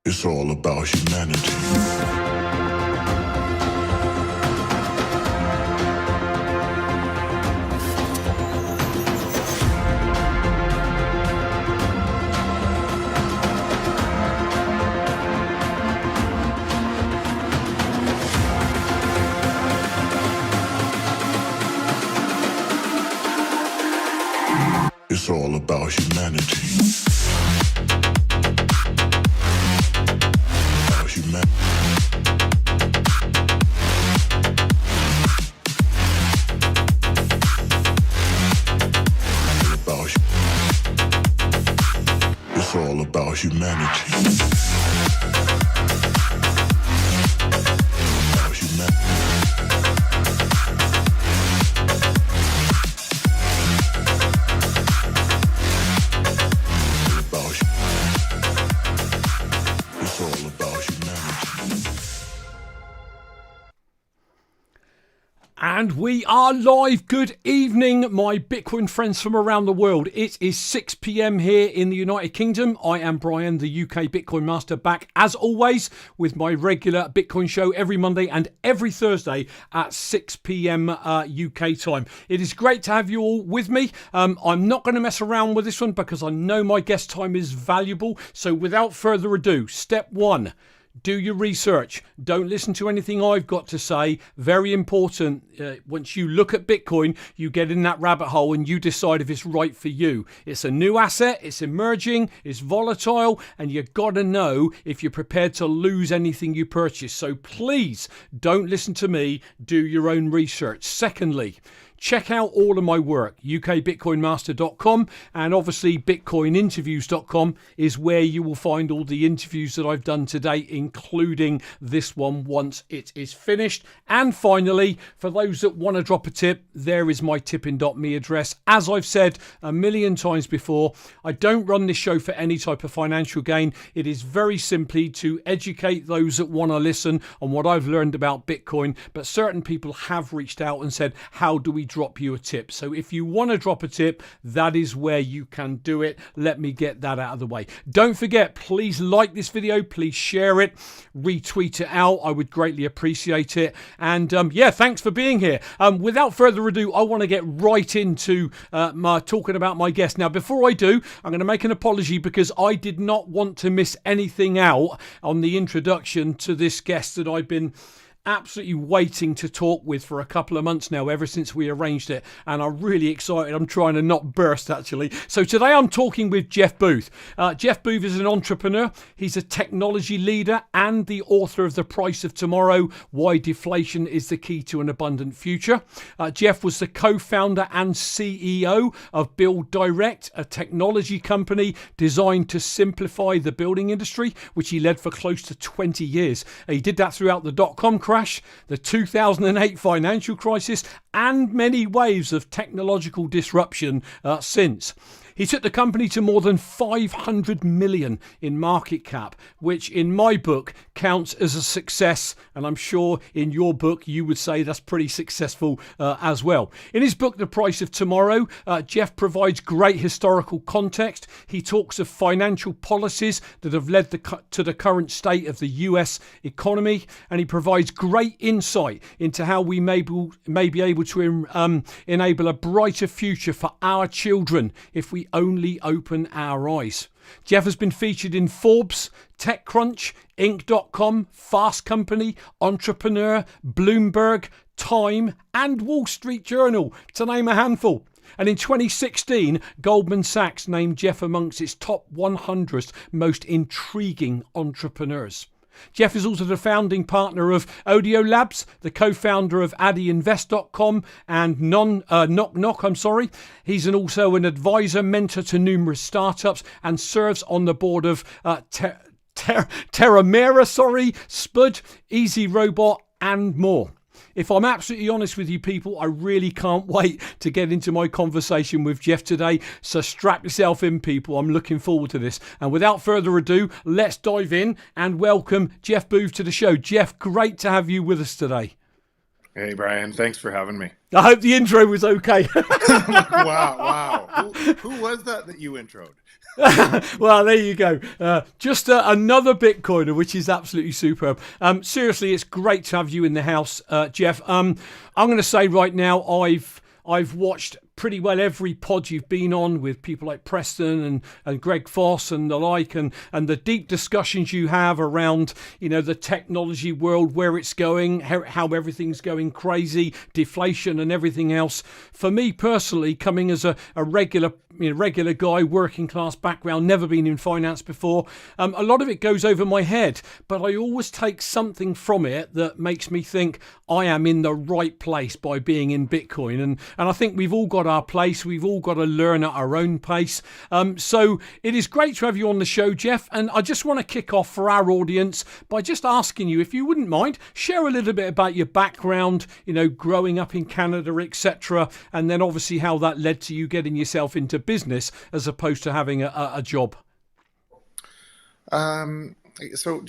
It's all about humanity. It's all about humanity. It's all about humanity. And we are live. Good evening, my Bitcoin friends from around the world. It is 6 p.m. here in the United Kingdom. I am Brian, the UK Bitcoin Master, back as always with my regular Bitcoin show every Monday and every Thursday at 6 p.m. UK time. It is great to have you all with me. I'm not going to mess around with this one because I know my guest time is valuable. So without further ado, step one. Do your research. Don't listen to anything I've got to say. Very important. Once you look at Bitcoin, you get in that rabbit hole and you decide if it's right for you. It's a new asset. It's emerging. It's volatile. And you've got to know if you're prepared to lose anything you purchase. So please don't listen to me. Do your own research. Secondly, check out all of my work. ukbitcoinmaster.com and obviously bitcoininterviews.com is where you will find all the interviews that I've done today, including this one once it is finished. And finally, for those that want to drop a tip, there is my tipping.me address. As I've said a million times before, I don't run this show for any type of financial gain. It is very simply to educate those that want to listen on what I've learned about Bitcoin. But certain people have reached out and said, how do we drop you a tip? So if you want to drop a tip, that is where you can do it. Let me get that out of the way. Don't forget, please like this video, please share it, retweet it out. I would greatly appreciate it. And yeah, thanks for being here. Without further ado, I want to get right into my talking about my guest. Now, before I do, I'm going to make an apology because I did not want to miss anything out on the introduction to this guest that I've been absolutely waiting to talk with for a couple of months now, ever since we arranged it, and I'm really excited. I'm trying to not burst, actually. So today I'm talking with Jeff Booth. Jeff Booth is an entrepreneur. He's a technology leader and the author of The Price of Tomorrow, Why Deflation is the Key to an Abundant Future. Jeff was the co-founder and CEO of Build Direct, a technology company designed to simplify the building industry, which he led for close to 20 years. He did that throughout the dot-com crash, the 2008 financial crisis, and many waves of technological disruption since. He took the company to more than 500 million in market cap, which in my book counts as a success. And I'm sure in your book, you would say that's pretty successful as well. In his book, The Price of Tomorrow, Jeff provides great historical context. He talks of financial policies that have led to the current state of the US economy. And he provides great insight into how we may be able to enable a brighter future for our children if we only open our eyes. Jeff has been featured in Forbes, TechCrunch, Inc.com, Fast Company, Entrepreneur, Bloomberg, Time, and Wall Street Journal, to name a handful. And in 2016, Goldman Sachs named Jeff amongst its top 100 most intriguing entrepreneurs. Jeff is also the founding partner of Audio Labs, the co-founder of AddyInvest.com and Knock Knock. He's also an advisor, mentor to numerous startups, and serves on the board of Terramera, Spud, Easy Robot, and more. If I'm absolutely honest with you people, I really can't wait to get into my conversation with Jeff today. So strap yourself in, people. I'm looking forward to this. And without further ado, let's dive in and welcome Jeff Booth to the show. Jeff, great to have you with us today. Hey, Brian, thanks for having me. I hope the intro was okay. Wow. Who was that you introed? Well, there you go. Just another Bitcoiner, which is absolutely superb. Seriously, it's great to have you in the house, Jeff. I'm going to say right now, I've watched pretty well every pod you've been on with people like Preston and Greg Foss and the like, and the deep discussions you have around, the technology world, where it's going, how everything's going crazy, deflation and everything else. For me personally, coming as a regular guy, working class background, never been in finance before, a lot of it goes over my head, but I always take something from it that makes me think I am in the right place by being in Bitcoin. And I think we've all got our place. We've all got to learn at our own pace. So it is great to have you on the show, Jeff. And I just want to kick off for our audience by just asking you, if you wouldn't mind, share a little bit about your background, growing up in Canada, etc. And then obviously how that led to you getting yourself into business as opposed to having a job. So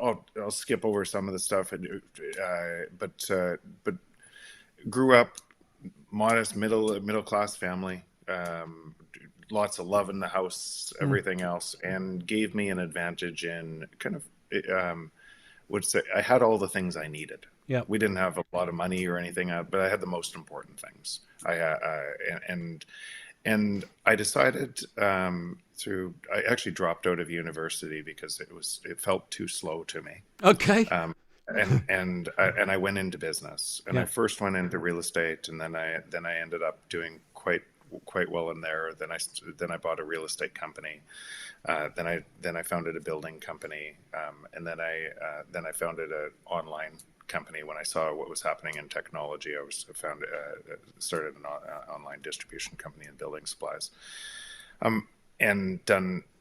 I'll skip over some of the stuff, but grew up modest middle class family, lots of love in the house, everything else, and gave me an advantage in kind of would say I had all the things I needed. Yeah, we didn't have a lot of money or anything, but I had the most important things. And I decided I actually dropped out of university because it felt too slow to me. Okay. And I went into business, and I first went into real estate, and then I ended up doing quite well in there. Then I bought a real estate company. Then I founded a building company, and then I founded an online company when I saw what was happening in technology. I started an online distribution company in building supplies, and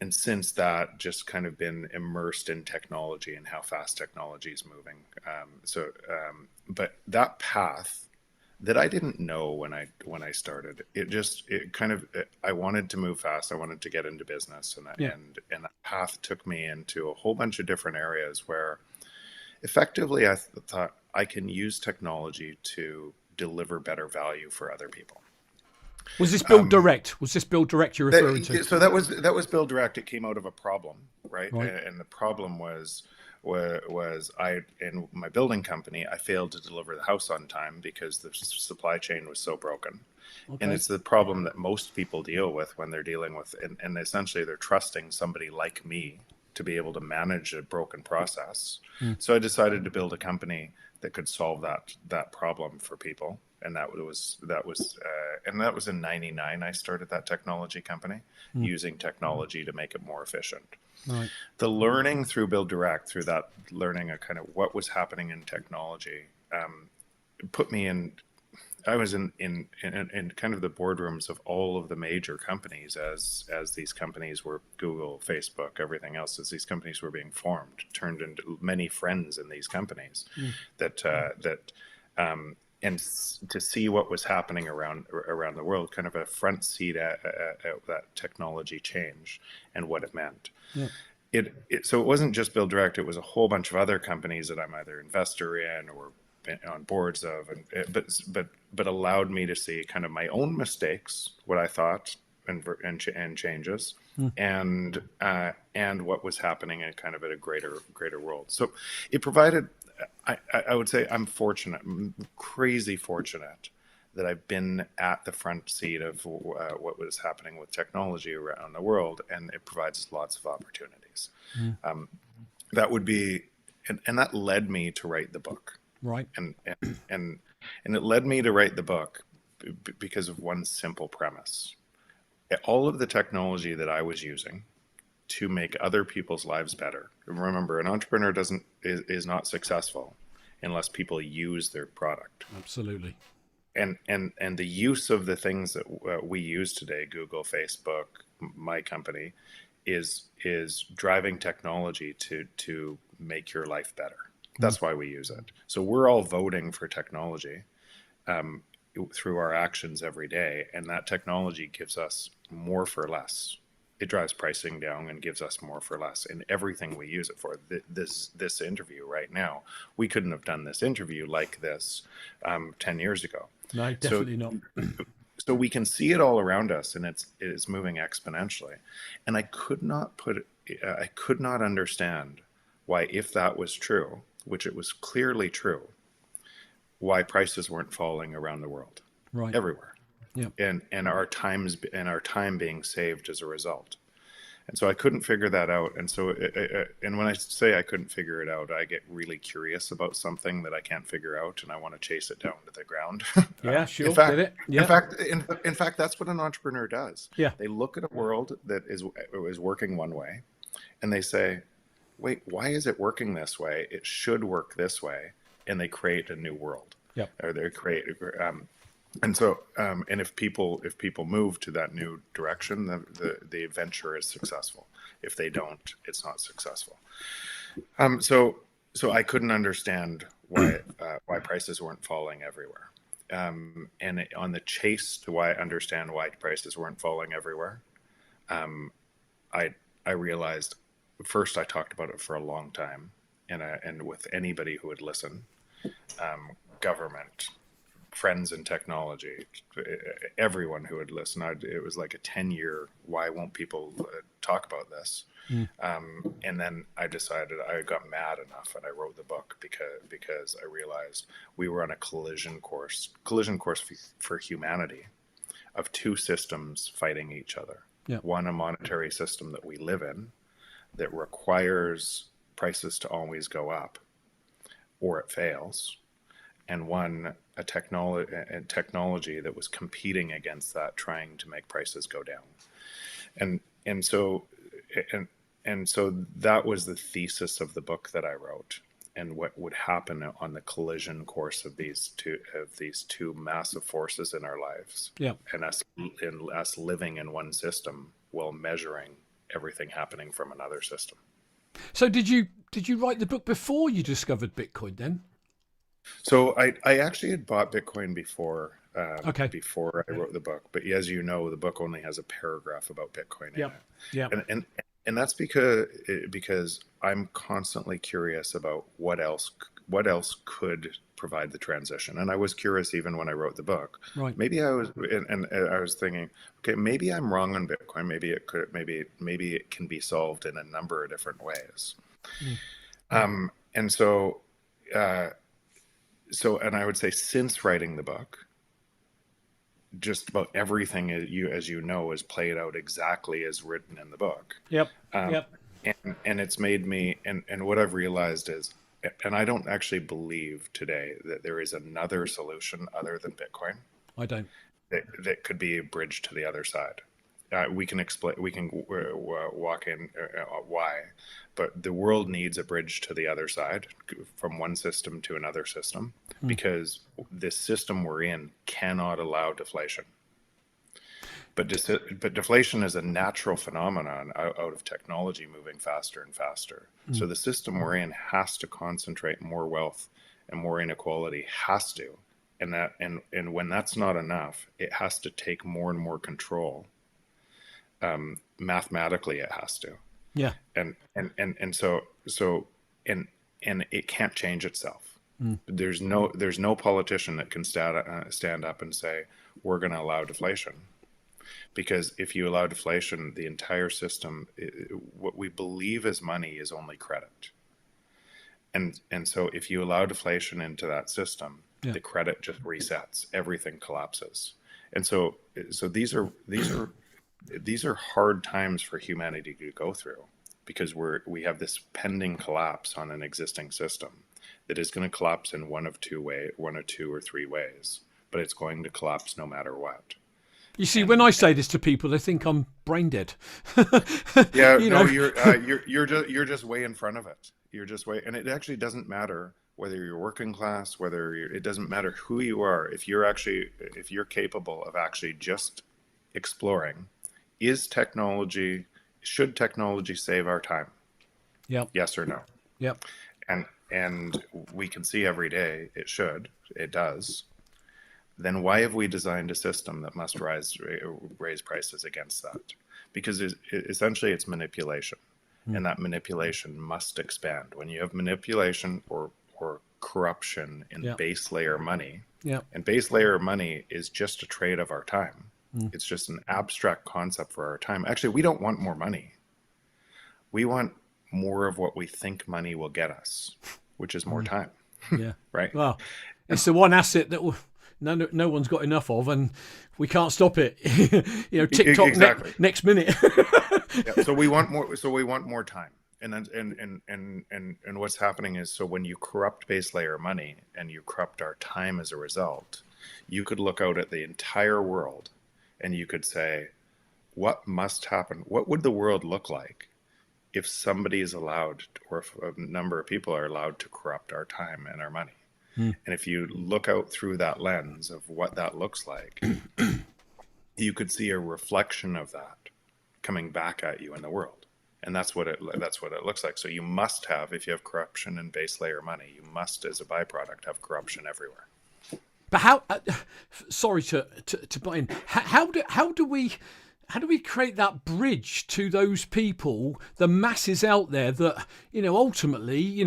since that, just kind of been immersed in technology and how fast technology is moving. But that path that I didn't know when I started, I wanted to move fast. I wanted to get into business, and that path took me into a whole bunch of different areas where effectively I thought I can use technology to deliver better value for other people. Was this Build Direct? Was this Build Direct you're referring to? So that was Build Direct. It came out of a problem, right? And the problem was I, in my building company, I failed to deliver the house on time because the supply chain was so broken. Okay. And it's the problem that most people deal with when they're dealing with, and essentially they're trusting somebody like me to be able to manage a broken process. So I decided to build a company that could solve that problem for people. And that was in '99. I started that technology company, using technology to make it more efficient. Right. The learning through Build Direct, through that learning of kind of what was happening in technology, put me in. I was in kind of the boardrooms of all of the major companies as these companies were Google, Facebook, everything else, as these companies were being formed, turned into many friends in these companies and to see what was happening around the world, kind of a front seat at that technology change and what it meant. Yeah. So it wasn't just Build Direct, it was a whole bunch of other companies that I'm either investor in or on boards of, but allowed me to see kind of my own mistakes, what I thought, and changes, and what was happening in kind of at a greater world. So it provided. I would say I'm fortunate, crazy fortunate, that I've been at the front seat of what was happening with technology around the world, and it provides lots of opportunities. That would be, and that led me to write the book. Right. And it led me to write the book because of one simple premise. All of the technology that I was using to make other people's lives better. Remember, an entrepreneur is not successful unless people use their product. Absolutely. And the use of the things that we use today, Google, Facebook, my company, is driving technology to make your life better. That's why we use it. So we're all voting for technology through our actions every day, and that technology gives us more for less. it drives pricing down and gives us more for less in everything we use it for. This interview right now, we couldn't have done this interview like this 10 years ago. No, definitely not. So we can see it all around us, and it is moving exponentially. And I could not understand why, if that was true, which it was clearly true, why prices weren't falling around the world, right, everywhere. Yeah. And our time being saved as a result. And so I couldn't figure that out. And so, and when I say I couldn't figure it out, I get really curious about something that I can't figure out, and I want to chase it down to the ground. Yeah, sure. In fact, Get it? Yeah. in fact, that's what an entrepreneur does. Yeah. They look at a world that is working one way, and they say, "Wait, why is it working this way? It should work this way," and they create a new world. Yeah. Or they create. And so, and if people move to that new direction, the venture is successful. If they don't, it's not successful. So I couldn't understand why prices weren't falling everywhere. And on the chase to understand why prices weren't falling everywhere, I realized, first, I talked about it for a long time, and with anybody who would listen, government, friends in technology, everyone who would listen. It was like a 10-year, why won't people talk about this? And then I decided, I got mad enough, and I wrote the book because I realized we were on a collision course for humanity, of two systems fighting each other. Yeah. One, a monetary system that we live in that requires prices to always go up or it fails, and one, a technology that was competing against that, trying to make prices go down. And so that was the thesis of the book that I wrote, and what would happen on the collision course of these two massive forces in our lives. Yeah. And us living in one system while measuring everything happening from another system. So did you write the book before you discovered Bitcoin then? So I actually had bought Bitcoin before before I wrote the book, but as you know, the book only has a paragraph about Bitcoin in it. Yeah. And that's because I'm constantly curious about what else could provide the transition. And I was curious even when I wrote the book. Right. Maybe I was thinking, okay, maybe I'm wrong on Bitcoin. Maybe it can be solved in a number of different ways. And so and I would say, since writing the book, just about everything, as you know, is played out exactly as written in the book. Yep. And it's made me, and what I've realized is, and I don't actually believe today that there is another solution other than Bitcoin. I don't. That could be a bridge to the other side. We can explain. We can walk in why, but the world needs a bridge to the other side, from one system to another system, because this system we're in cannot allow deflation. But deflation is a natural phenomenon out of technology moving faster and faster. So the system we're in has to concentrate more wealth and more inequality. Has to, and when that's not enough, it has to take more and more control. Mathematically, it has to. Yeah. And it can't change itself. There's no politician that can stand up and say, we're going to allow deflation, because if you allow deflation, the entire system, what we believe is money, is only credit. And so if you allow deflation into that system, the credit just resets, everything collapses. And so these are hard times for humanity to go through, because we have this pending collapse on an existing system that is going to collapse in one or two or three ways, but it's going to collapse no matter what. You see, when I say this to people, they think I'm brain dead. Yeah, you're just way in front of it. You're just way, and it actually doesn't matter whether you're working class, it doesn't matter who you are. If you're capable of actually just exploring, should technology save our time? Yep. Yes or no? Yep. And we can see every day it does. then why have we designed a system that must raise prices against that? Because essentially it's manipulation, and that manipulation must expand. When you have manipulation or corruption in base layer money, and base layer money is just a trade of our time. It's just an abstract concept for our time. Actually, we don't want more money. We want more of what we think money will get us, which is more time. Yeah. Right. Well, it's the one asset that no one's got enough of, and we can't stop it. TikTok exactly. next minute. So we want more. So we want more time. And what's happening is, so when you corrupt base layer money and you corrupt our time as a result, you could look out at the entire world and you could say, what must happen? What would the world look like if somebody is allowed, or if a number of people are allowed to corrupt our time and our money? And if you look out through that lens of what that looks like, you could see a reflection of that coming back at you in the world. And that's what it looks like. So you must have, if you have corruption in base layer money, you must, as a byproduct, have corruption everywhere. But how? Sorry to butt in. How do we create that bridge to those people, the masses out there that, ultimately,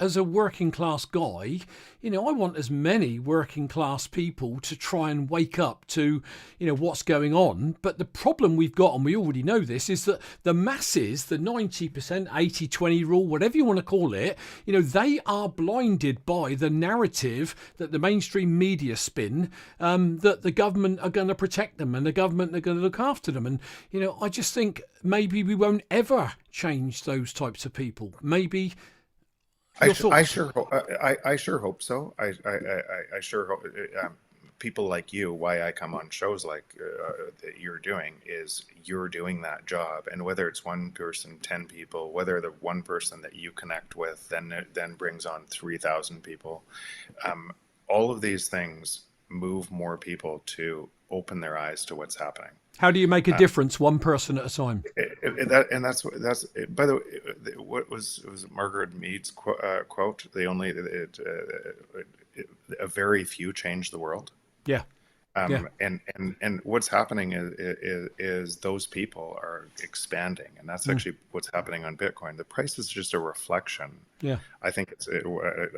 as a working class guy, I want as many working class people to try and wake up to, what's going on. But the problem we've got, and we already know this, is that the masses, the 90%, 80-20 rule, whatever you want to call it, they are blinded by the narrative that the mainstream media spin, that the government are going to protect them and the government are going to look after them. And, I just think maybe we won't ever change those types of people. Maybe. I sure hope so. I sure hope people like you, why I come on shows like that you're doing, is you're doing that job. And whether it's one person, 10 people, whether the one person that you connect with then brings on 3,000 people, all of these things move more people to open their eyes to what's happening. How do you make a difference, one person at a time? That's by the way, what was Margaret Mead's quote? A very few change the world. Yeah. And what's happening is those people are expanding, and that's actually what's happening on Bitcoin. The price is just a reflection. Yeah. I think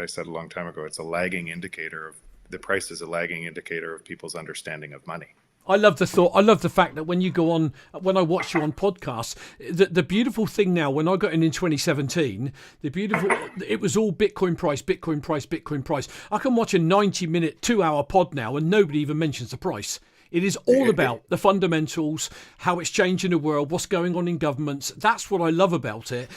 I said a long time ago, it's a lagging indicator of the price is a lagging indicator of people's understanding of money. I love the thought. I love the fact that when I watch you on podcasts, the beautiful thing now, when I got in 2017, it was all Bitcoin price, Bitcoin price, Bitcoin price. I can watch a 90-minute, 2-hour pod now and nobody even mentions the price. It is all about the fundamentals, how it's changing the world, what's going on in governments. That's what I love about it.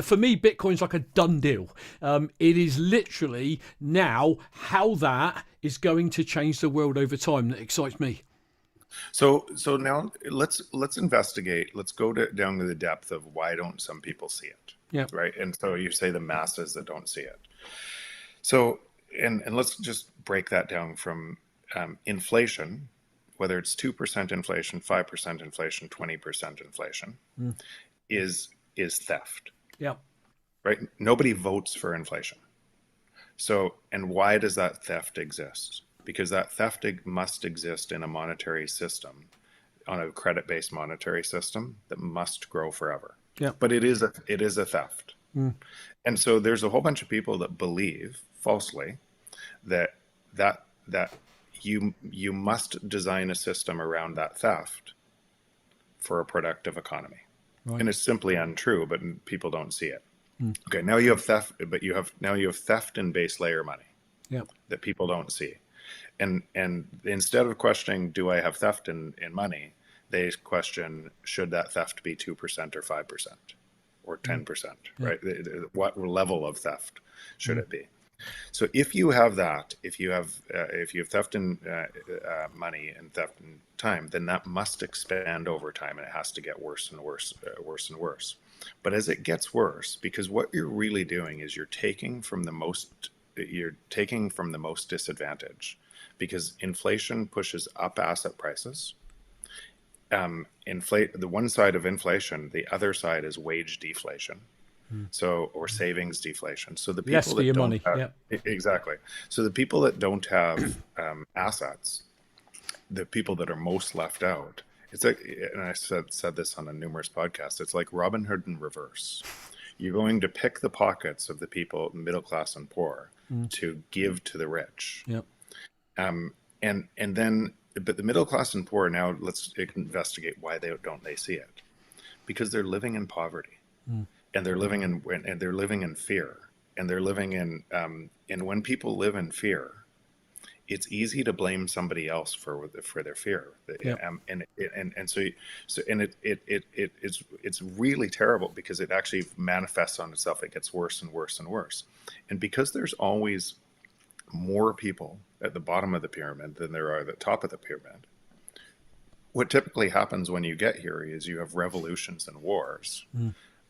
For me, Bitcoin's like a done deal. It is literally now how that is going to change the world over time that excites me. So now let's investigate. Let's go down to the depth of why don't some people see it? Yeah. Right. And so you say the masses that don't see it. So and let's just break that down from inflation, whether it's 2% inflation, 5% inflation, 20% inflation, is theft. Yeah. Right. Nobody votes for inflation. So, and why does that theft exist? Because that theft must exist in a monetary system, on a credit-based monetary system that must grow forever. Yeah. But it is a theft. And so there's a whole bunch of people that believe falsely that you must design a system around that theft for a productive economy. Right. And it's simply untrue, but people don't see it. Okay, now you have theft, but you have theft in base layer money. Yeah. That people don't see. And instead of questioning, do I have theft in money, they question, should that theft be 2% or 5% or 10%, right? What level of theft should it be? So if you have that, if you have theft in money and theft in time, then that must expand over time, and it has to get worse and worse, worse and worse. But as it gets worse, because what you're really doing is you're taking from the most disadvantaged, because inflation pushes up asset prices. The one side of inflation, the other side is wage deflation. Or savings deflation. So the people less for your money. Exactly. So the people that don't have assets the people that are most left out. It's like, and I said this on a numerous podcasts. It's like Robin Hood in reverse. You're going to pick the pockets of the people, middle class and poor, to give to the rich. Yep. And then, but the middle class and poor, now let's investigate why don't they see it? Because they're living in poverty, and they're living in fear, and they're living in and when people live in fear, it's easy to blame somebody else for their fear. Yep. It's really terrible because it actually manifests on itself. It gets worse and worse and worse, and because there's always more people at the bottom of the pyramid than there are at the top of the pyramid. What typically happens when you get here is you have revolutions and wars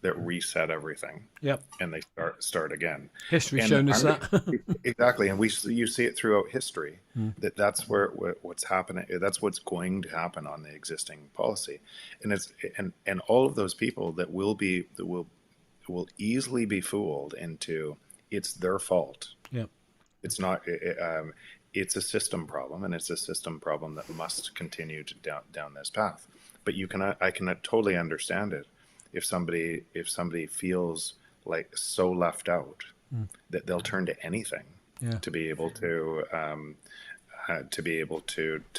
that reset everything. Yep. And they start again. History's shown us that. Exactly. And you see it throughout history that's what's happening. That's what's going to happen on the existing policy. And all of those people that will easily be fooled into it's their fault. Yep. It's not. It's a system problem, and it's a system problem that must continue to down this path. But I can totally understand it if somebody feels like so left out that they'll turn to anything to be able to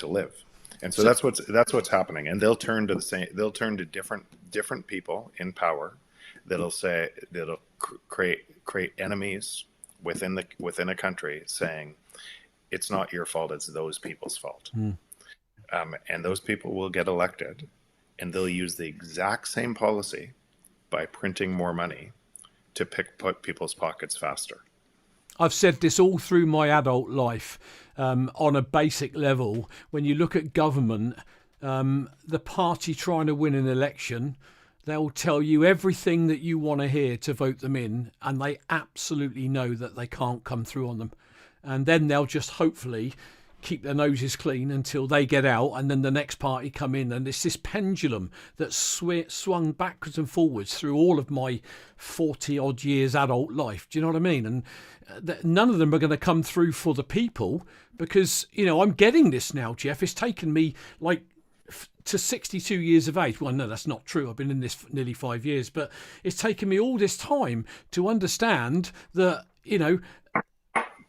live. And so that's what's happening. And they'll turn to different people in power that'll create enemies within a country, saying it's not your fault, it's those people's fault. And those people will get elected, and they'll use the exact same policy by printing more money to put people's pockets faster. I've said this all through my adult life. On a basic level, when you look at government, the party trying to win an election, they'll tell you everything that you want to hear to vote them in, and they absolutely know that they can't come through on them. And then they'll just hopefully keep their noses clean until they get out, and then the next party come in, and it's this pendulum that swung backwards and forwards through all of my 40 odd years adult life. Do you know what I mean? And none of them are going to come through for the people, because I'm getting this now, Jeff. It's taken me to 62 years of age. Well, no, that's not true. I've been in this for nearly 5 years, but it's taken me all this time to understand that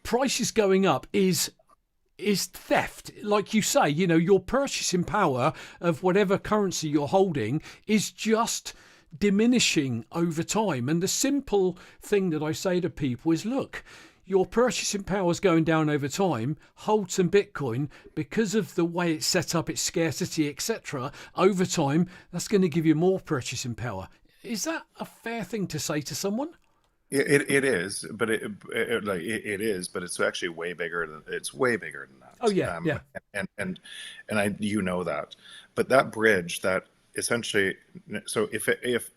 prices going up is theft. Like you say, your purchasing power of whatever currency you're holding is just diminishing over time. And the simple thing that I say to people is, look, your purchasing power is going down over time. Hold some Bitcoin, because of the way it's set up, its scarcity, etc. Over time, that's going to give you more purchasing power. Is that a fair thing to say to someone? It is, but it is, but it's actually way bigger than that. Oh yeah, yeah. And I that, but that bridge that essentially, so if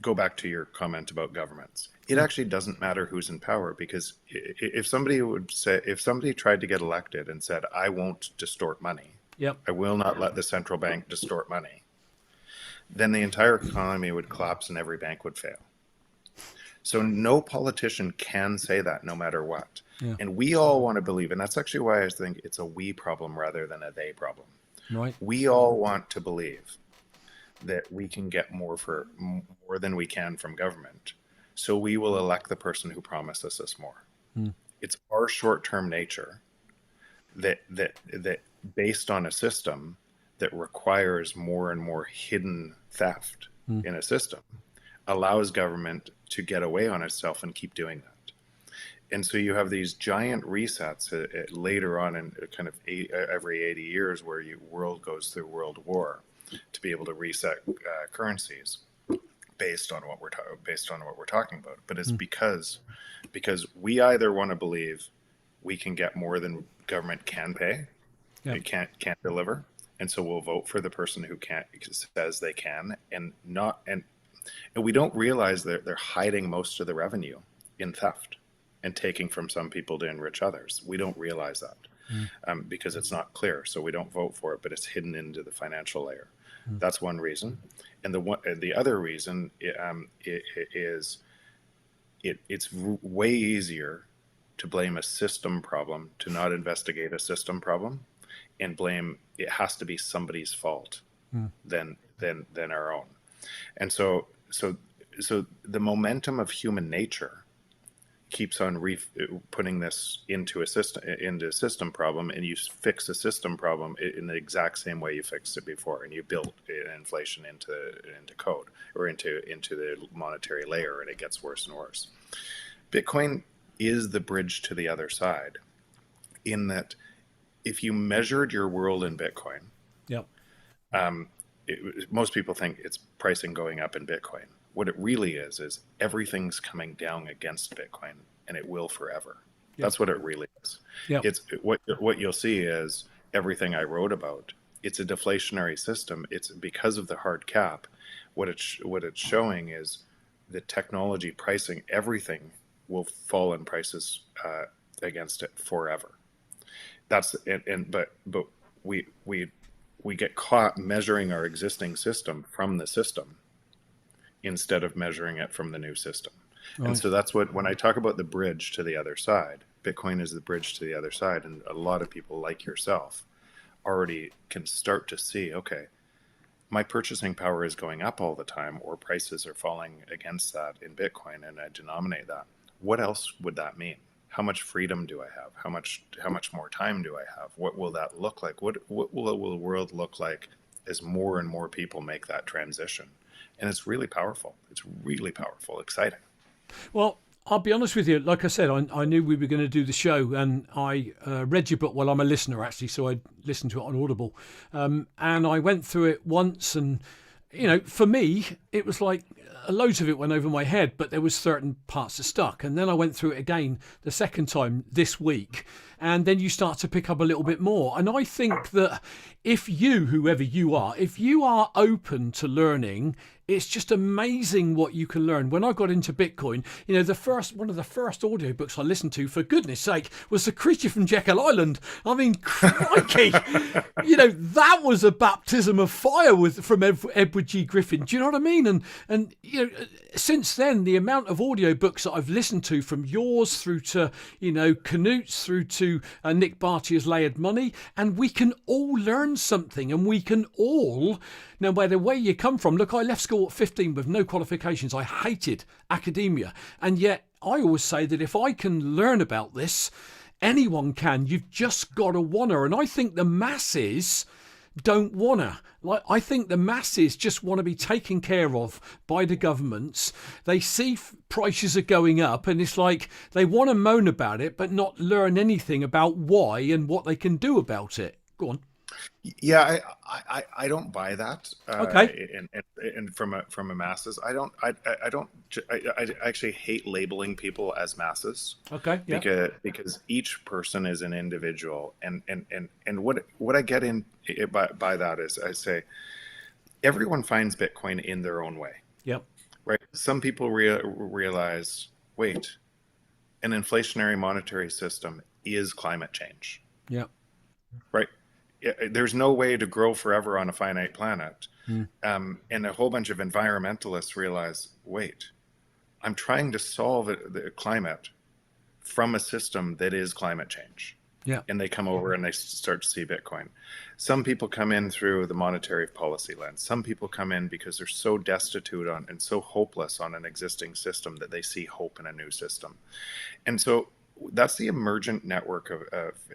go back to your comment about governments, it actually doesn't matter who's in power, because if somebody tried to get elected and said, I won't distort money, I will not let the central bank distort money, then the entire economy would collapse and every bank would fail. So no politician can say that, no matter what. Yeah. And we all want to believe, and that's actually why I think it's a we problem rather than a they problem. Right. We all want to believe that we can get more than we can from government. So we will elect the person who promises us more. It's our short-term nature that based on a system that requires more and more hidden theft in a system, allows government to get away on itself and keep doing that. And so you have these giant resets later on in kind of every 80 years, where world goes through world war to be able to reset currencies based on what we're talking about. But it's because we either want to believe we can get more than government can pay, it can't deliver, and so we'll vote for the person who says they can, and we don't realize that they're hiding most of the revenue in theft and taking from some people to enrich others. We don't realize that because it's not clear, so we don't vote for it, but it's hidden into the financial layer. That's one reason. And the other reason is it's way easier to blame a system problem, to not investigate a system problem. and blame it has to be somebody's fault than our own. And so the momentum of human nature keeps on putting this into a system problem, and you fix a system problem in the exact same way you fixed it before, and you built inflation into code or into the monetary layer, and it gets worse and worse. Bitcoin is the bridge to the other side, in that if you measured your world in Bitcoin, yep. Most people think it's pricing going up in Bitcoin. What it really is everything's coming down against Bitcoin, and it will forever. Yep. That's what it really is. Yep. It's what you'll see is everything I wrote about. It's a deflationary system. It's because of the hard cap. What it's showing is the technology pricing everything will fall in prices against it forever. That's but we get caught measuring our existing system from the system instead of measuring it from the new system. Right. And so that's when I talk about the bridge to the other side, Bitcoin is the bridge to the other side. And a lot of people like yourself already can start to see, okay, my purchasing power is going up all the time, or prices are falling against that in Bitcoin, and I denominate that. What else would that mean? How much freedom do I have? How much more time do I have? What will that look like? What will the world look like as more and more people make that transition? And it's really powerful. It's really powerful, exciting. Well, I'll be honest with you. Like I said, I knew we were going to do the show, and I read your book. Well, I'm a listener, actually, so I listened to it on Audible. And I went through it once, and, for me, it was like loads of it went over my head, but there was certain parts that stuck. And then I went through it again the second time this week, and then you start to pick up a little bit more. And I think that whoever you are, if you are open to learning, it's just amazing what you can learn. When I got into Bitcoin, one of the first audiobooks I listened to, for goodness sake, was The Creature from Jekyll Island. I mean, crikey, that was a baptism of fire from Edward G. Griffin. Do you know what I mean? And since then, the amount of audiobooks that I've listened to, from yours through to, Canute's, through to Nick Bartier's Layered Money, and we can all learn something, and we can all, no matter where you come from. Look, I left school at 15 with no qualifications. I hated academia. And yet I always say that if I can learn about this, anyone can. You've just got to wanna. And I think the masses don't wanna. I think the masses just want to be taken care of by the governments. They see prices are going up, and it's like they want to moan about it, but not learn anything about why and what they can do about it. Go on. Yeah, I don't buy that. Okay. And from a masses, I actually hate labeling people as masses. Okay. Yeah. Because each person is an individual, and what I get in by that is, I say everyone finds Bitcoin in their own way. Yep. Right. Some people realize, wait, an inflationary monetary system is climate change. Yep. Right. There's no way to grow forever on a finite planet. And a whole bunch of environmentalists realize, wait, I'm trying to solve the climate from a system that is climate change. Yeah. And they come over and they start to see Bitcoin. Some people come in through the monetary policy lens. Some people come in because they're so destitute and so hopeless on an existing system that they see hope in a new system. And so that's the emergent network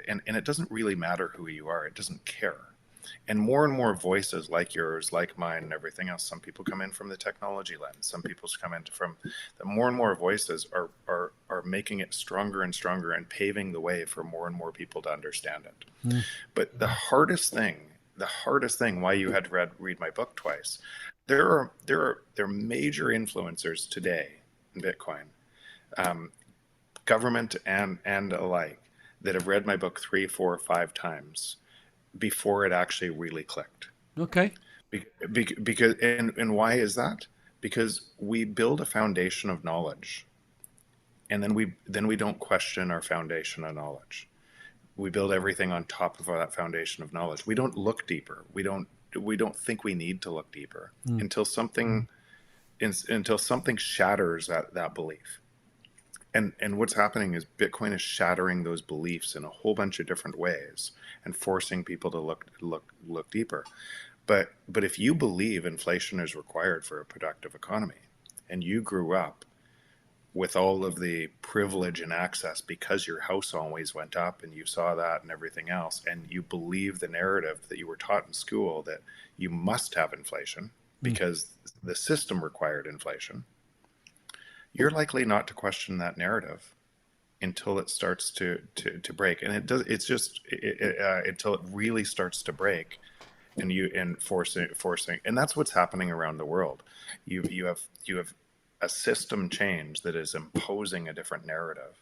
and it doesn't really matter who you are. It doesn't care. And more voices like yours, like mine, and everything else. Some people come in from the technology lens. Some people come in from the more and more voices are making it stronger and stronger, and paving the way for more and more people to understand it. But the hardest thing why you had to read my book twice, there are major influencers today in Bitcoin, government and alike, that have read my book 3, 4, 5 times before it actually really clicked. Okay. Because and why is that? Because we build a foundation of knowledge, and then we don't question our foundation of knowledge. We build everything on top of that foundation of knowledge. We don't look deeper. We don't think we need to look deeper until something shatters that belief. And what's happening is Bitcoin is shattering those beliefs in a whole bunch of different ways and forcing people to look deeper. But if you believe inflation is required for a productive economy, and you grew up with all of the privilege and access because your house always went up and you saw that and everything else, and you believe the narrative that you were taught in school that you must have inflation because the system required inflation, you're likely not to question that narrative until it starts to break. And it does. It's just until it really starts to break, and forcing, and that's what's happening around the world. You have a system change that is imposing a different narrative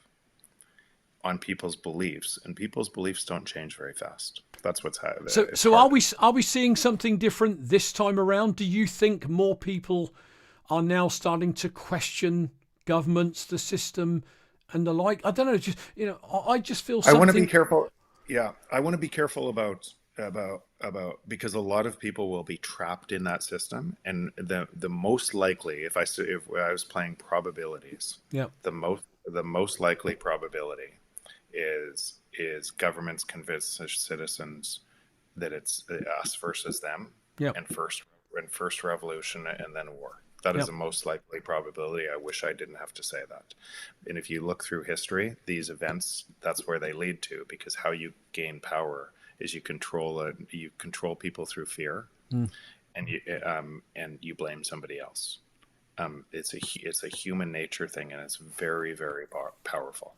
on people's beliefs, and people's beliefs don't change very fast. That's what's happening. So are we seeing something different this time around? Do you think more people are now starting to question governments, the system, and the like? I don't know. Just I just feel something. I want to be careful. Yeah, I want to be careful about because a lot of people will be trapped in that system, and the most likely, if I was playing probabilities, the most likely probability is governments convince citizens that it's us versus them, and first revolution and then war. That is the most likely probability. I wish I didn't have to say that. And if you look through history, these events, that's where they lead to, because how you gain power is you control people through fear, and you blame somebody else. It's a human nature thing, and it's very, very powerful.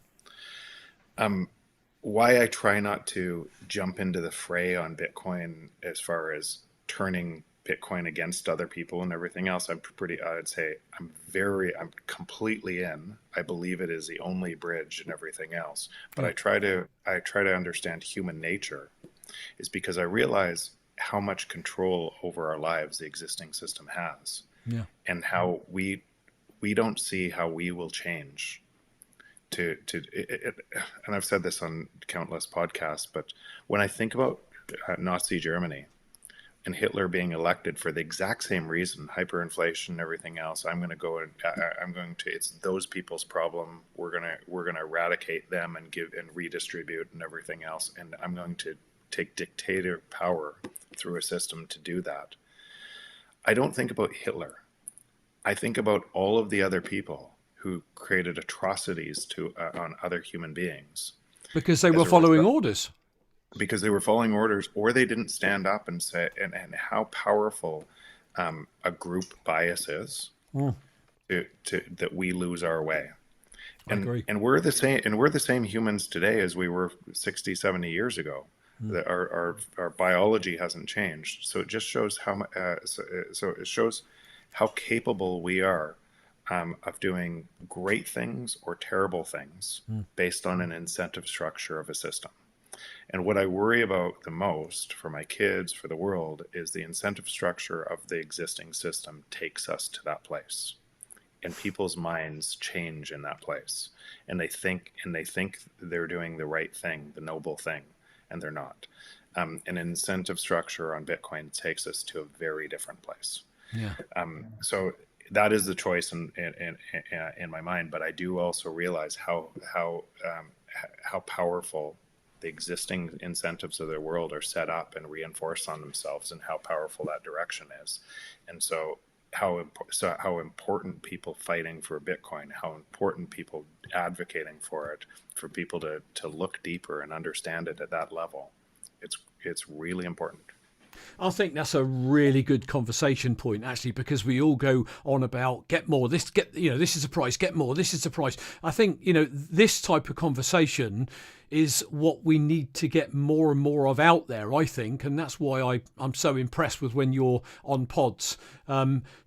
Why I try not to jump into the fray on Bitcoin as far as turning Bitcoin against other people and everything else, I'd say I'm completely in. I believe it is the only bridge and everything else. But I try to understand human nature, is because I realize how much control over our lives the existing system has, and how we don't see how we will change. And I've said this on countless podcasts, but when I think about Nazi Germany and Hitler being elected for the exact same reason, hyperinflation and everything else, it's those people's problem. We're gonna eradicate them and redistribute and everything else, and I'm going to take dictator power through a system to do that. I don't think about Hitler. I think about all of the other people who created atrocities on other human beings because they were following orders. Because they were following orders, or they didn't stand up and say, and how powerful a group bias is, that we lose our way. I agree. And we're the same humans today as we were 60, 70 years ago. That our biology hasn't changed. So it just shows it shows how capable we are of doing great things or terrible things based on an incentive structure of a system. And what I worry about the most for my kids, for the world, is the incentive structure of the existing system takes us to that place. And people's minds change in that place. And they think they're doing the right thing, the noble thing, and they're not. An incentive structure on Bitcoin takes us to a very different place. So that is the choice in my mind. But I do also realize how powerful the existing incentives of the world are set up and reinforced on themselves, and how powerful that direction is. And so how important people fighting for Bitcoin, how important people advocating for it, for people to look deeper and understand it at that level. It's really important. I think that's a really good conversation point, actually, because we all go on about get more, this is a price, get more, this is a price. I think, this type of conversation is what we need to get more and more of out there, I think, and that's why I'm so impressed with when you're on pods.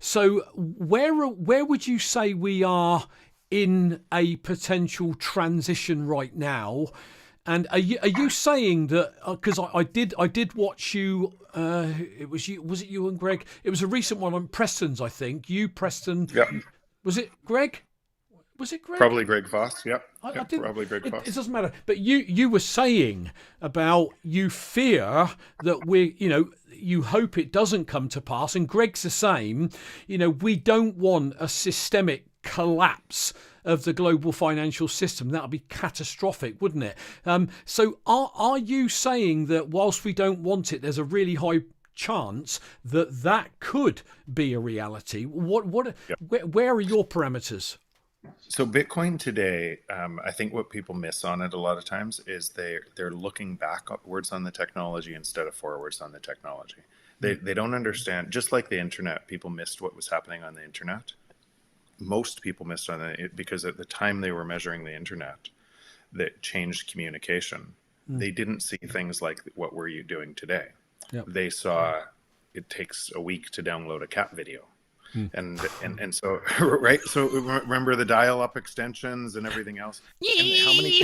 So where would you say we are in a potential transition right now? And are you saying that, because I did watch you, was it you and Greg? It was a recent one on Preston's, I think. You, Preston. Yep. Was it Greg? Was it Greg? Probably Greg Foss. Yep. Probably Greg Foss. It doesn't matter. But you were saying about you fear that you hope it doesn't come to pass. And Greg's the same. We don't want a systemic collapse of the global financial system. That would be catastrophic, wouldn't it? So are you saying that whilst we don't want it, there's a really high chance that that could be a reality? Where are your parameters? So Bitcoin today, I think what people miss on it a lot of times is they're looking backwards on the technology instead of forwards on the technology. They don't understand, just like the internet, people missed what was happening on the internet. Most people missed on it because at the time they were measuring the internet that changed communication. They didn't see things like what we're doing today. Yep. They saw it takes a week to download a cat video. And so right, so remember the dial-up extensions and everything else. And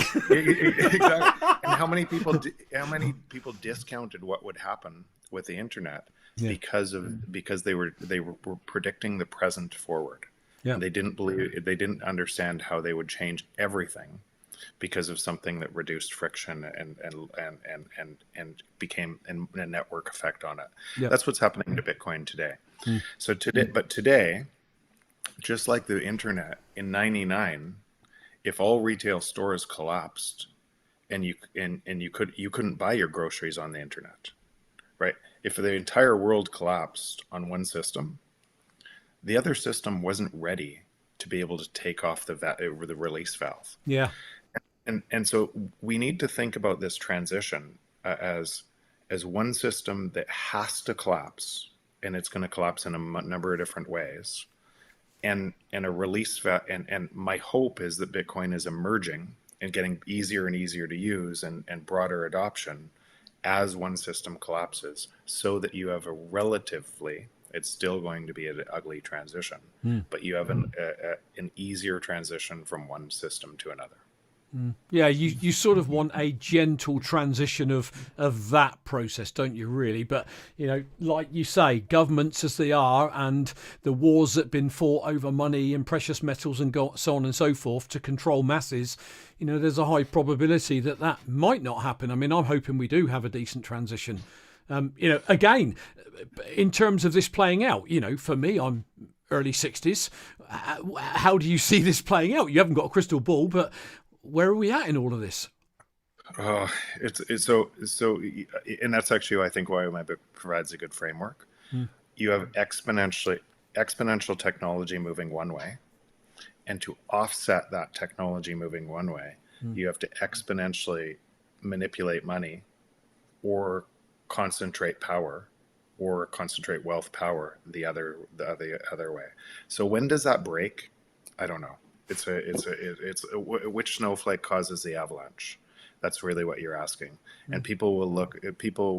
how many people discounted what would happen with the internet because they were predicting the present forward. Yeah. They didn't understand how they would change everything because of something that reduced friction and became a network effect on it. Yep. That's what's happening to Bitcoin today. So today, just like the internet in '99, if all retail stores collapsed and you couldn't buy your groceries on the internet, right? If the entire world collapsed on one system, the other system wasn't ready to be able to take off the release valve. Yeah. And so we need to think about this transition as one system that has to collapse, and it's going to collapse in a number of different ways. And a release and my hope is that Bitcoin is emerging and getting easier and easier to use and broader adoption as one system collapses, so that you have it's still going to be an ugly transition, but you have an easier transition from one system to another. Yeah, you sort of want a gentle transition of that process, don't you, really? But, like you say, governments as they are, and the wars that have been fought over money and precious metals and so on and so forth to control masses, there's a high probability that might not happen. I mean, I'm hoping we do have a decent transition. Again, in terms of this playing out, for me, I'm early 60s. How do you see this playing out? You haven't got a crystal ball, but where are we at in all of this? It's so, and that's actually, I think, why my book provides a good framework. You have exponential technology moving one way, and to offset that technology moving one way, you have to exponentially manipulate money, or concentrate power, or concentrate wealth power the other way. So when does that break? I don't know. It's which snowflake causes the avalanche? That's really what you're asking. And people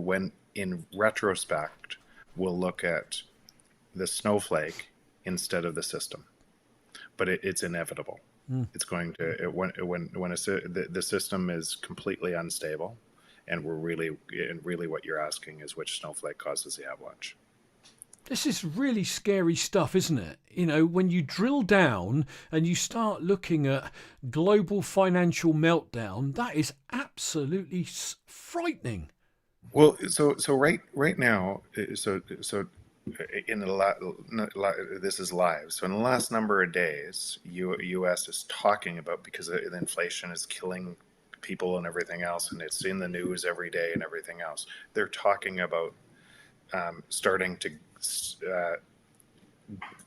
when in retrospect will look at the snowflake instead of the system, but it's inevitable. It's going to when the system is completely unstable, and really what you're asking is which snowflake causes the avalanche. This is really scary stuff, isn't it? When you drill down and you start looking at global financial meltdown, that is absolutely frightening. Well, so right now, so in this is live. So in the last number of days, U.S. is talking about, because the inflation is killing people and everything else, and it's in the news every day and everything else. They're talking about starting to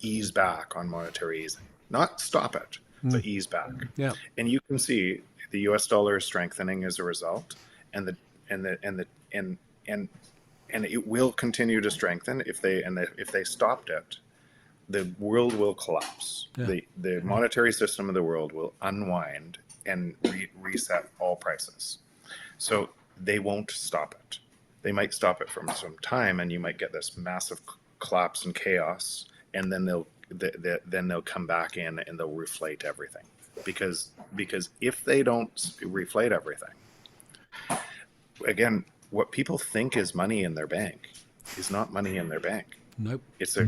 ease back on monetary easing, not stop it, but ease back. Yeah. And you can see the U.S. dollar is strengthening as a result, and it will continue to strengthen. If they stopped it, the world will collapse. Yeah. The monetary system of the world will unwind and reset all prices. So they won't stop it. They might stop it for some time, and you might get this massive collapse and chaos, and then they'll come back in and they'll reflate everything. Because if they don't reflate everything, again, what people think is money in their bank is not money in their bank. Nope. It's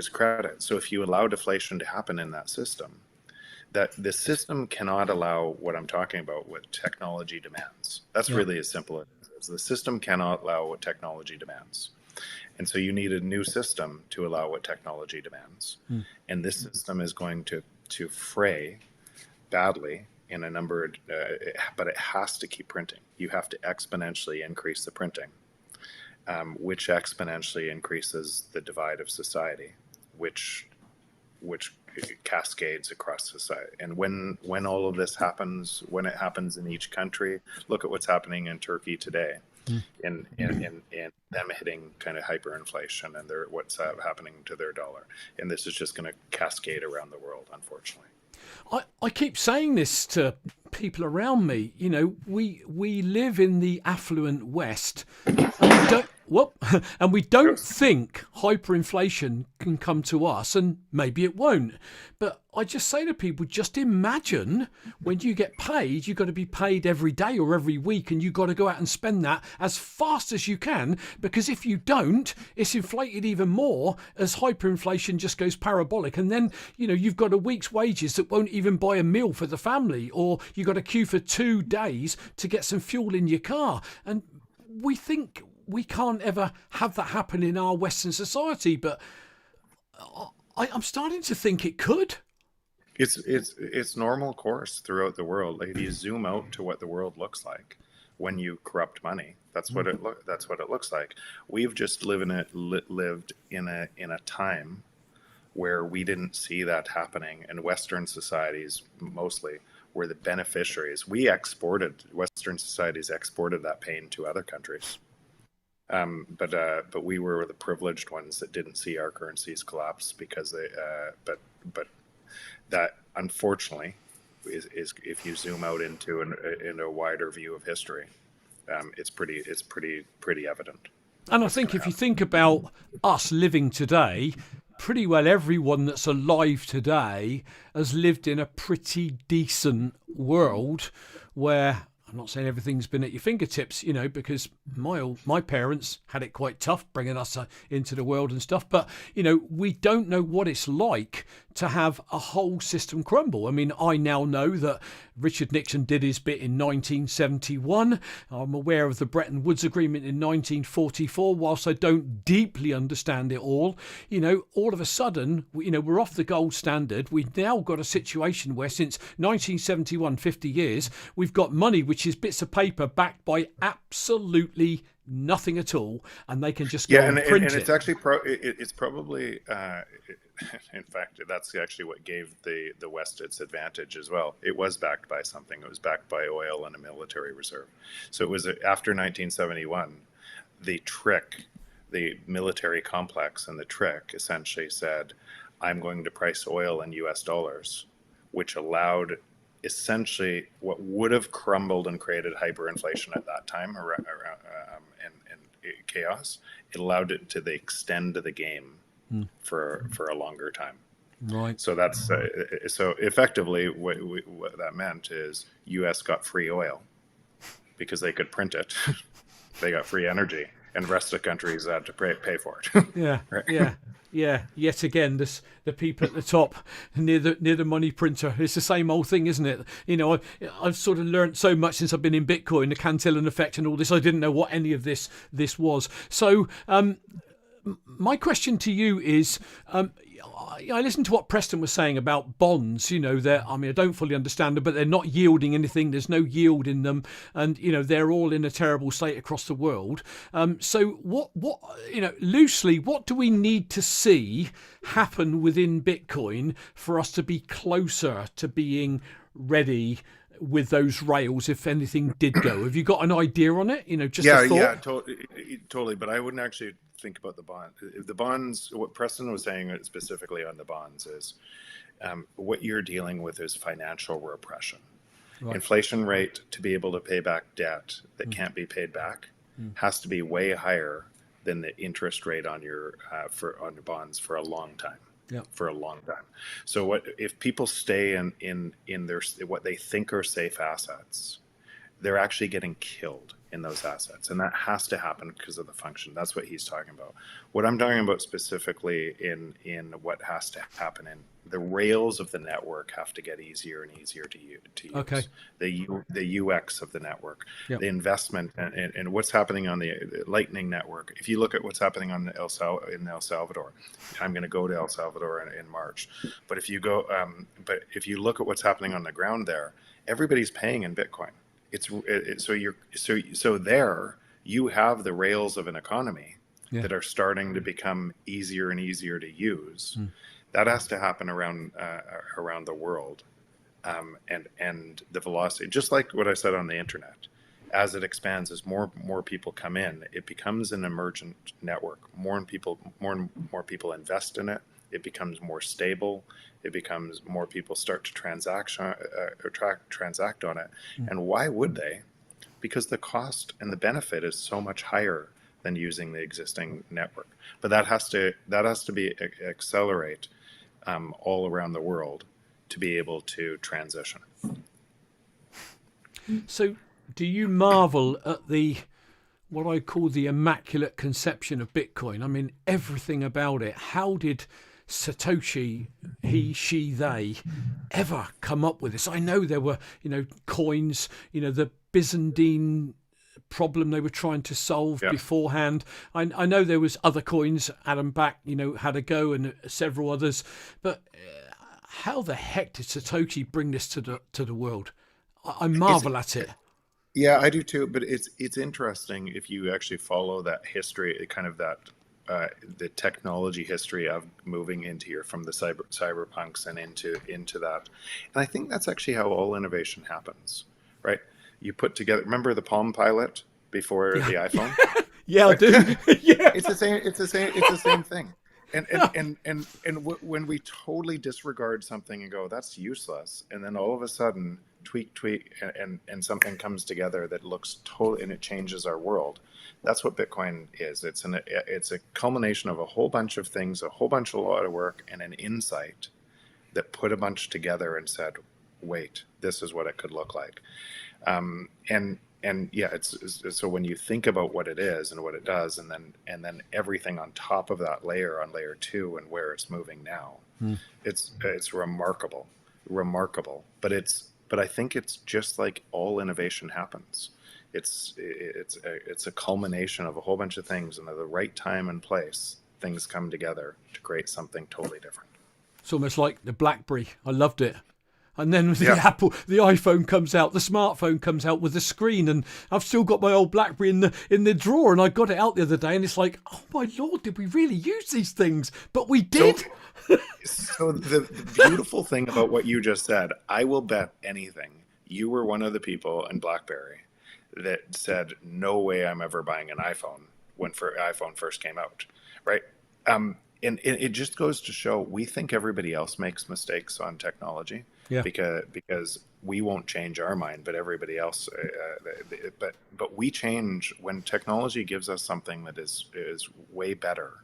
credit. So if you allow deflation to happen in that system, that the system cannot allow what I'm talking about, what technology demands. That's really as simple as it is. The system cannot allow what technology demands. And so you need a new system to allow what technology demands. And this system is going to fray badly in a number of, but it has to keep printing. You have to exponentially increase the printing, which exponentially increases the divide of society, which cascades across society. And when all of this happens, when it happens in each country, look at what's happening in Turkey today, in them hitting kind of hyperinflation and what's happening to their dollar. And this is just going to cascade around the world, unfortunately. I keep saying this to people around me. You know, we live in the affluent West, and we don't think hyperinflation can come to us, and maybe it won't. But I just say to people, just imagine when you get paid, you've got to be paid every day or every week, and you've got to go out and spend that as fast as you can, because if you don't, it's inflated even more as hyperinflation just goes parabolic. And then, you know, you've got a week's wages that won't even buy a meal for the family, or you've got to queue for 2 days to get some fuel in your car. And we think we can't ever have that happen in our Western society, but I'm starting to think it could. It's normal course throughout the world. Like if you zoom out to what the world looks like when you corrupt money, that's what it looks like. We've just lived in a time where we didn't see that happening, and Western societies mostly were the beneficiaries. Western societies exported that pain to other countries. But we were the privileged ones that didn't see our currencies collapse because but that unfortunately is if you zoom out into a wider view of history, it's pretty evident. And I think if you think about us living today, pretty well everyone that's alive today has lived in a pretty decent world where, I'm not saying everything's been at your fingertips, you know, because my parents had it quite tough bringing us into the world and stuff. But, you know, we don't know what it's like to have a whole system crumble. I mean, I now know that Richard Nixon did his bit in 1971. I'm aware of the Bretton Woods Agreement in 1944. Whilst I don't deeply understand it all, you know, all of a sudden, you know, we're off the gold standard. We've now got a situation where since 1971, 50 years, we've got money which is bits of paper backed by absolutely nothing at all, and they can just go and print it. And it's actually it's probably in fact that's actually what gave the West its advantage as well. It was backed by something. It was backed by oil and a military reserve. So it was after 1971, the military complex and the trick essentially said, I'm going to price oil in US dollars, which allowed essentially what would have crumbled and created hyperinflation at that time and chaos. It allowed it to extend the game for a longer time. Right. So that's so effectively what that meant is U.S. got free oil because they could print it. They got free energy, and the rest of the countries had to pay for it. Yeah. Right? Yeah. Yet again, the people at the top near the money printer. It's the same old thing, isn't it? You know, I've sort of learned so much since I've been in Bitcoin, the Cantillon effect and all this. I didn't know what any of this was. So my question to you is, I listened to what Preston was saying about bonds. You know, I don't fully understand them, but they're not yielding anything. There's no yield in them, and you know they're all in a terrible state across the world. So what you know, loosely, what do we need to see happen within Bitcoin for us to be closer to being ready with those rails if anything did go? Have you got an idea on it? You know, just a thought? Totally. But I wouldn't actually think about the bond. The bonds, what Preston was saying specifically on the bonds is what you're dealing with is financial repression. Right. Inflation rate to be able to pay back debt that can't be paid back has to be way higher than the interest rate on your bonds for a long time. Yeah. For a long time. So what if people stay in their what they think are safe assets, they're actually getting killed in those assets, and that has to happen because of the function. That's what he's talking about. What I'm talking about specifically in what has to happen in the rails of the network have to get easier and easier to use. Okay. The UX of the network, Yep. the investment, and what's happening on the Lightning Network. If you look at what's happening on in El Salvador, I'm going to go to El Salvador in March. But if you look at what's happening on the ground there, everybody's paying in Bitcoin. So there you have the rails of an economy that are starting to become easier and easier to use. That has to happen around the world, and the velocity, just like what I said on the internet, as it expands, as more people come in, it becomes an emergent network. More and more people invest in it. It becomes more stable. It becomes more people start to transact on it. And why would they? Because the cost and the benefit is so much higher than using the existing network. But that has to be accelerate all around the world to be able to transition. So do you marvel at what I call the immaculate conception of Bitcoin? I mean, everything about it. How did Satoshi, he, she, they, ever come up with this? I know there were, coins, the Byzantine problem they were trying to solve beforehand. I know there was other coins, Adam Back, had a go, and several others. But how the heck did Satoshi bring this to the world? I marvel at it. Yeah, I do too. But it's interesting if you actually follow that history, kind of that the technology history of moving into from the cyberpunks and into that. And I think that's actually how all innovation happens, right? You put together. Remember the Palm Pilot before the iPhone? Yeah, I do. Yeah, it's the same thing. And when we totally disregard something and go, that's useless, and then all of a sudden tweak, and something comes together that looks totally, and it changes our world. That's what Bitcoin is. It's a culmination of a whole bunch of things, a lot of work, and an insight that put a bunch together and said, wait, this is what it could look like. So when you think about what it is and what it does, and then everything on top of that layer, on layer 2, and where it's moving now, it's remarkable. But I think it's just like all innovation happens. It's a culmination of a whole bunch of things, and at the right time and place, things come together to create something totally different. It's almost like the BlackBerry. I loved it. And then the iPhone comes out, the smartphone comes out with the screen, and I've still got my old BlackBerry in the drawer, and I got it out the other day, and it's like, oh my Lord, did we really use these things? But we did. So the beautiful thing about what you just said, I will bet anything, you were one of the people in BlackBerry that said, no way I'm ever buying an iPhone when iPhone first came out, right? And it just goes to show, we think everybody else makes mistakes on technology. Yeah. Because we won't change our mind, but everybody else. But we change when technology gives us something that is way better.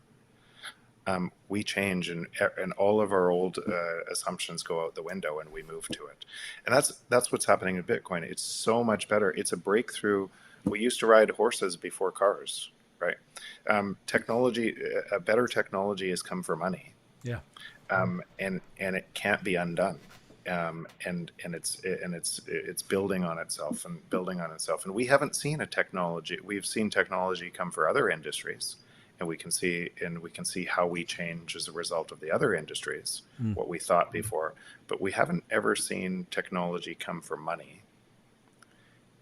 We change, and all of our old assumptions go out the window, and we move to it. And that's what's happening in Bitcoin. It's so much better. It's a breakthrough. We used to ride horses before cars, right? Technology, a better technology has come for money. Yeah. And it can't be undone. And it's building on itself, and we haven't seen a technology. We've seen technology come for other industries, and we can see how we change as a result of the other industries, what we thought before, but we haven't ever seen technology come for money,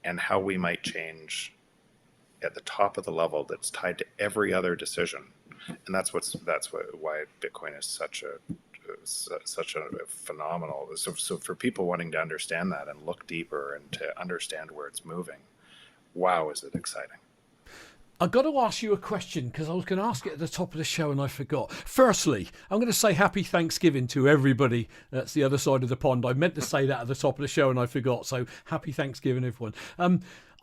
and how we might change at the top of the level that's tied to every other decision. And that's why Bitcoin is such a phenomenal. So for people wanting to understand that and look deeper and to understand where it's moving, wow, is it exciting. I've got to ask you a question, because I was going to ask it at the top of the show and I forgot. Firstly, I'm going to say happy Thanksgiving to everybody that's the other side of the pond. I meant to say that at the top of the show and I forgot. So happy Thanksgiving, everyone.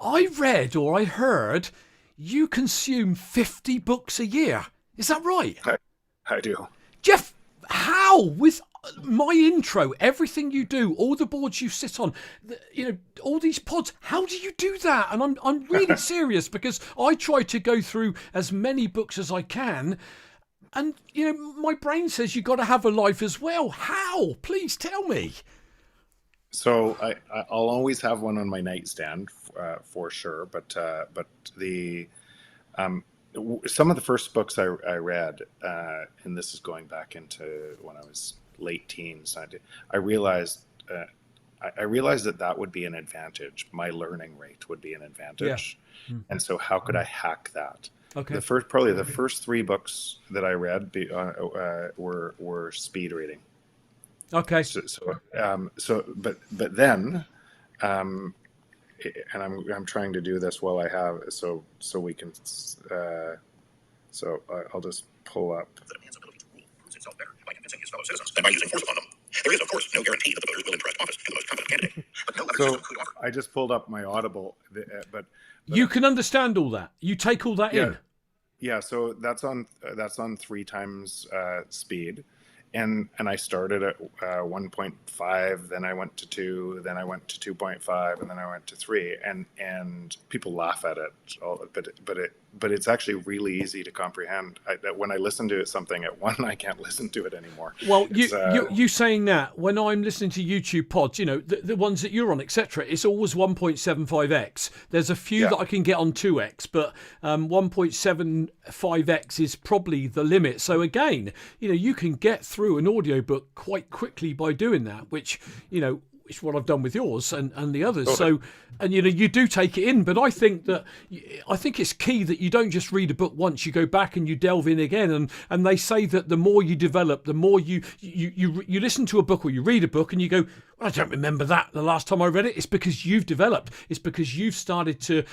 I read, or I heard, you consume 50 books a year. Is that right? I do. Jeff, how? With my intro, everything you do, all the boards you sit on, all these pods, how do you do that? And I'm really serious, because I try to go through as many books as I can. And, my brain says you got to have a life as well. How? Please tell me. So I'll always have one on my nightstand for sure. But the some of the first books I read, and this is going back into when I was late teens, I realized that would be an advantage. My learning rate would be an advantage. Yeah. And so how could I hack that? Okay. The first 3 books that I read were speed reading. Okay. But then, and I'm trying to do this while I have so we can. I'll just pull up. By convincing his fellow citizens and by using force upon them. There is, of course, no guarantee that the voters will interest office to the most competent candidate. But no other system could offer. I just pulled up my Audible, but you can understand all that. You take all that in. Yeah, so that's on 3 times speed, and I started at 1.5, then I went to 2, then I went to 2.5, and then I went to 3, and people laugh at it, but it's actually really easy to comprehend. When I listen to something at 1, I can't listen to it anymore. Well, you saying that, when I'm listening to YouTube pods, the ones that you're on, etc., it's always 1.75x. There's a few that I can get on 2x, but 1.75x is probably the limit. So again, you can get through an audiobook quite quickly by doing that, which, it's what I've done with yours and the others. Okay. So, and you do take it in, but I think it's key that you don't just read a book once, you go back and you delve in again. And they say that the more you develop, the more you listen to a book or you read a book and you go, well, I don't remember that the last time I read it. It's because you've developed. It's because you've started to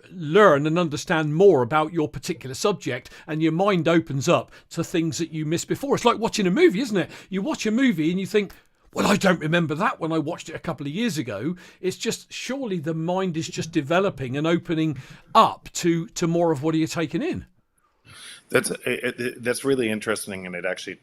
learn and understand more about your particular subject, and your mind opens up to things that you missed before. It's like watching a movie, isn't it? You watch a movie and you think, well, I don't remember that when I watched it a couple of years ago. It's just, surely the mind is just developing and opening up to more of what you're taking in. That's really interesting, and it actually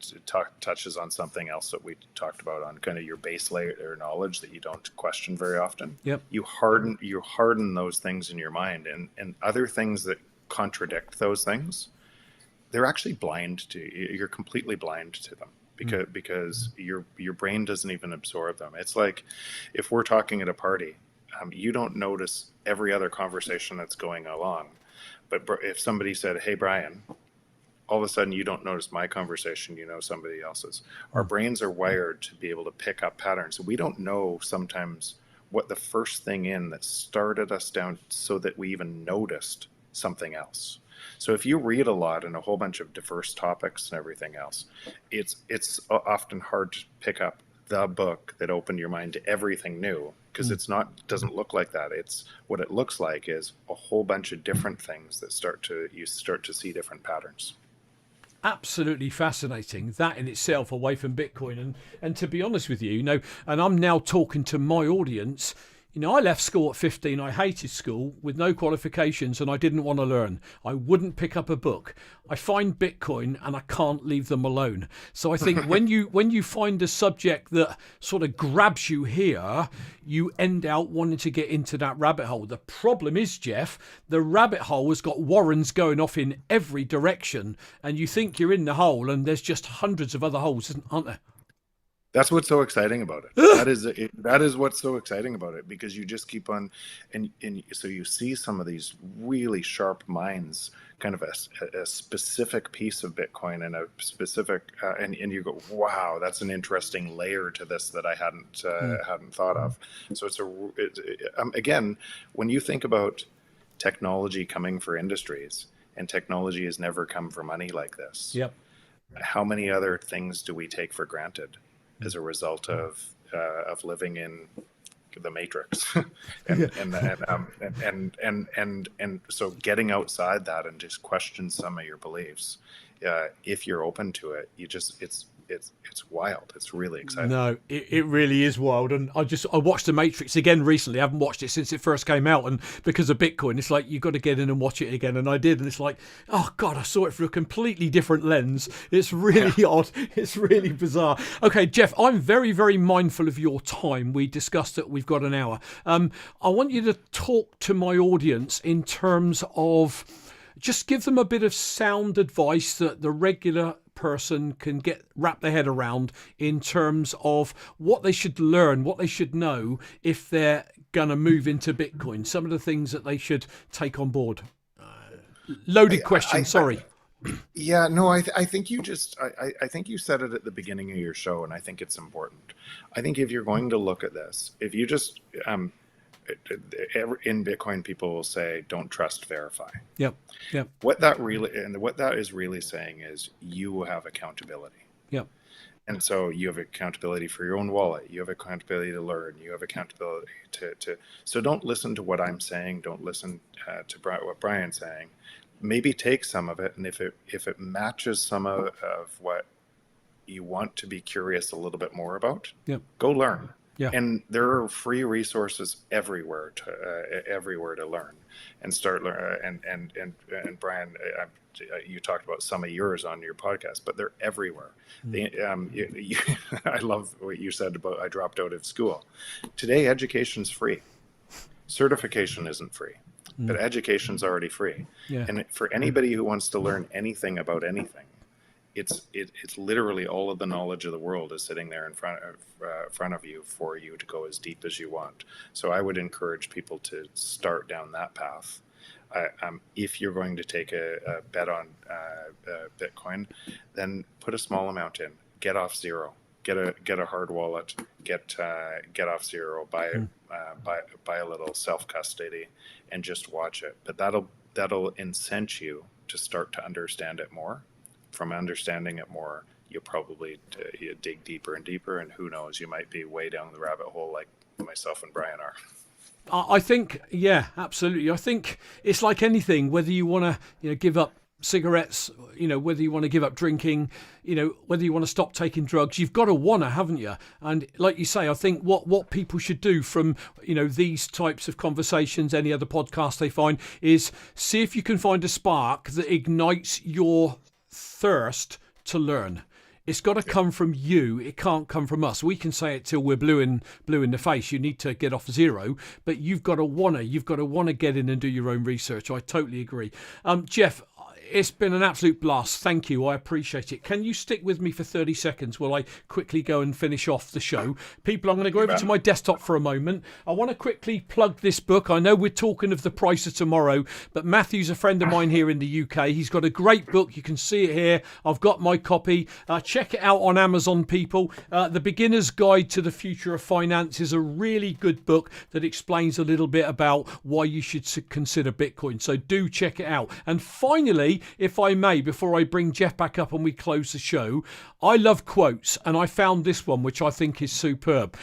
touches on something else that we talked about on kind of your base layer knowledge that you don't question very often. Yep. You harden those things in your mind, and other things that contradict those things, they're actually blind to. You're completely blind to them. Because your brain doesn't even absorb them. It's like if we're talking at a party, you don't notice every other conversation that's going along. But if somebody said, "Hey, Brian," all of a sudden you don't notice my conversation, you know somebody else's. Our brains are wired to be able to pick up patterns. So we don't know sometimes what the first thing that started us down so that we even noticed something else. So if you read a lot and a whole bunch of diverse topics and everything else, it's often hard to pick up the book that opened your mind to everything new, because doesn't look like that. It's what it looks like is a whole bunch of different things that you start to see different patterns. Absolutely fascinating, that in itself, away from Bitcoin. And to be honest with you, and I'm now talking to my audience. I left school at 15. I hated school with no qualifications, and I didn't want to learn. I wouldn't pick up a book. I find Bitcoin and I can't leave them alone. So I think when you find a subject that sort of grabs you here, you end out wanting to get into that rabbit hole. The problem is, Jeff, the rabbit hole has got warrens going off in every direction, and you think you're in the hole, and there's just hundreds of other holes, aren't there? That's what's so exciting about it. That is what's so exciting about it, because you just keep on, and so you see some of these really sharp minds, kind of a specific piece of Bitcoin and a specific, and you go, wow, that's an interesting layer to this that I hadn't thought of. So again, when you think about technology coming for industries, and technology has never come for money like this. Yep. How many other things do we take for granted as a result of living in the matrix, and so getting outside that and just question some of your beliefs, if you're open to it, it's wild. It's really exciting. No, it really is wild. And I watched The Matrix again recently. I haven't watched it since it first came out, and because of Bitcoin, it's like, you got to get in and watch it again. And I did, and it's like, oh God, I saw it through a completely different lens. It's really odd. It's really bizarre. Okay, Jeff, I'm very, very mindful of your time. We discussed that we've got an hour. I want you to talk to my audience in terms of just give them a bit of sound advice that the regular person can wrap their head around in terms of what they should learn, what they should know if they're going to move into Bitcoin, some of the things that they should take on board. Loaded question, sorry. Yeah, no, I think you just, I think you said it at the beginning of your show, and I think it's important. I think if you're going to look at this, if you just, in Bitcoin, people will say, don't trust, verify. Yep. What that is really saying is you have accountability. Yep. And so you have accountability for your own wallet. You have accountability to learn. You have accountability to so don't listen to what I'm saying. Don't listen to what Brian's saying. Maybe take some of it, and if it matches some of what you want to be curious a little bit more about, go learn. Yeah. And there are free resources everywhere to learn and start learn. And Brian, you talked about some of yours on your podcast, but they're everywhere. I love what you said about I dropped out of school. Today, education's free. Certification isn't free, but education's already free. Yeah. And for anybody who wants to learn anything about anything, it's literally all of the knowledge of the world is sitting there in front of you for you to go as deep as you want. So I would encourage people to start down that path. If you're going to take a bet on Bitcoin, then put a small amount in. Get off zero. Get a hard wallet. Get off zero. Buy a little self custody, and just watch it. But that'll incent you to start to understand it more. From understanding it more, you'll probably you dig deeper and deeper, and who knows, you might be way down the rabbit hole like myself and Brian are. I think, yeah, absolutely. I think it's like anything, whether you want to give up cigarettes, whether you want to give up drinking, whether you want to stop taking drugs, you've got to wanna, haven't you? And like you say, I think what people should do from, these types of conversations, any other podcast they find, is see if you can find a spark that ignites your thirst to learn. It's got to come from you. It can't come from us. We can say it till we're blue in the face. You need to get off zero, but you've got to wanna get in and do your own research. I totally agree. Jeff, it's been an absolute blast. Thank you. I appreciate it. Can you stick with me for 30 seconds while I quickly go and finish off the show? People, I'm going to go over to my desktop for a moment. I want to quickly plug this book. I know we're talking of the price of tomorrow, but Matthew's a friend of mine here in the UK. He's got a great book. You can see it here. I've got my copy. Check it out on Amazon, people. The Beginner's Guide to the Future of Finance is a really good book that explains a little bit about why you should consider Bitcoin. So do check it out. And finally, if I may, before I bring Jeff back up and we close the show, I love quotes, and I found this one, which I think is superb.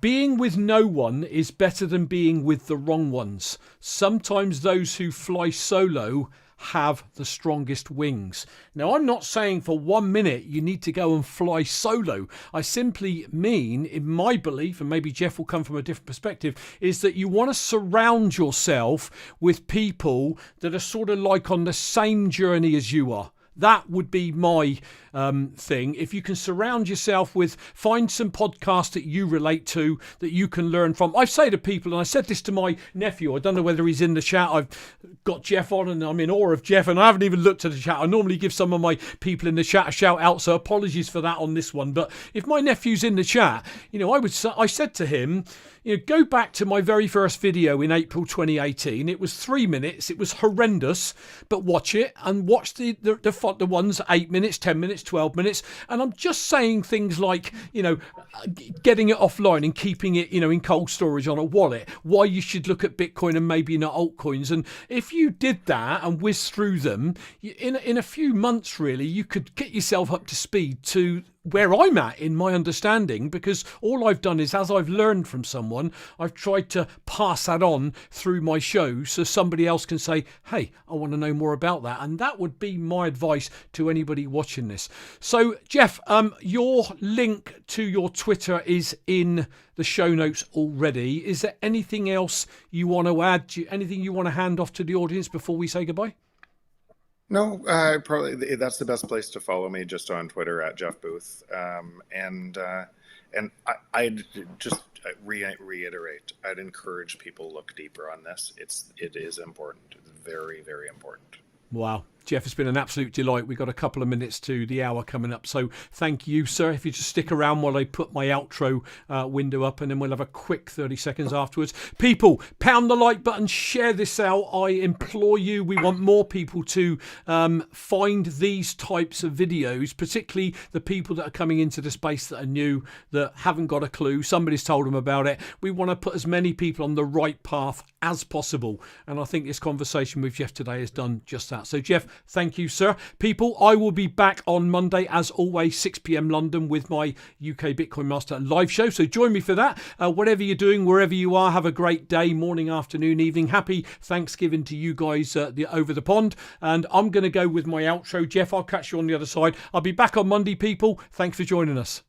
Being with no one is better than being with the wrong ones. Sometimes those who fly solo have the strongest wings. Now, I'm not saying for 1 minute you need to go and fly solo. I simply mean, in my belief, and maybe Jeff will come from a different perspective, is that you want to surround yourself with people that are sort of like on the same journey as you are. That would be my thing. If you can surround yourself with, find some podcasts that you relate to, that you can learn from. I say to people, and I said this to my nephew, I don't know whether he's in the chat. I've got Jeff on and I'm in awe of Jeff, and I haven't even looked at the chat. I normally give some of my people in the chat a shout out, so apologies for that on this one. But if my nephew's in the chat, I said to him, go back to my very first video in April 2018. It was 3 minutes. It was horrendous, but watch it and watch the ones 8 minutes, 10 minutes, 12 minutes. And I'm just saying things like, getting it offline and keeping it, in cold storage on a wallet, why you should look at Bitcoin and maybe not altcoins. And if you did that and whizzed through them, in a few months, really, you could get yourself up to speed to where I'm at in my understanding, because all I've done is, as I've learned from someone, I've tried to pass that on through my show so somebody else can say, hey, I want to know more about that. And that would be my advice to anybody watching this. So, Jeff, your link to your Twitter is in the show notes already. Is there anything else you want to add? Anything you want to hand off to the audience before we say goodbye? No, probably that's the best place to follow me, just on Twitter at Jeff Booth. And I'd just reiterate, I'd encourage people to look deeper on this. It is important. It's very, very important. Wow. Jeff, it's been an absolute delight. We've got a couple of minutes to the hour coming up. So thank you, sir. If you just stick around while I put my outro window up, and then we'll have a quick 30 seconds afterwards. People, pound the like button, share this out. I implore you. We want more people to find these types of videos, particularly the people that are coming into the space that are new, that haven't got a clue. Somebody's told them about it. We want to put as many people on the right path as possible. And I think this conversation with Jeff today has done just that. So, Jeff, thank you, sir. People, I will be back on Monday, as always, 6 p.m. London with my UK Bitcoin Master live show. So join me for that. Whatever you're doing, wherever you are, have a great day, morning, afternoon, evening. Happy Thanksgiving to you guys over the pond. And I'm going to go with my outro. Jeff, I'll catch you on the other side. I'll be back on Monday, people. Thanks for joining us.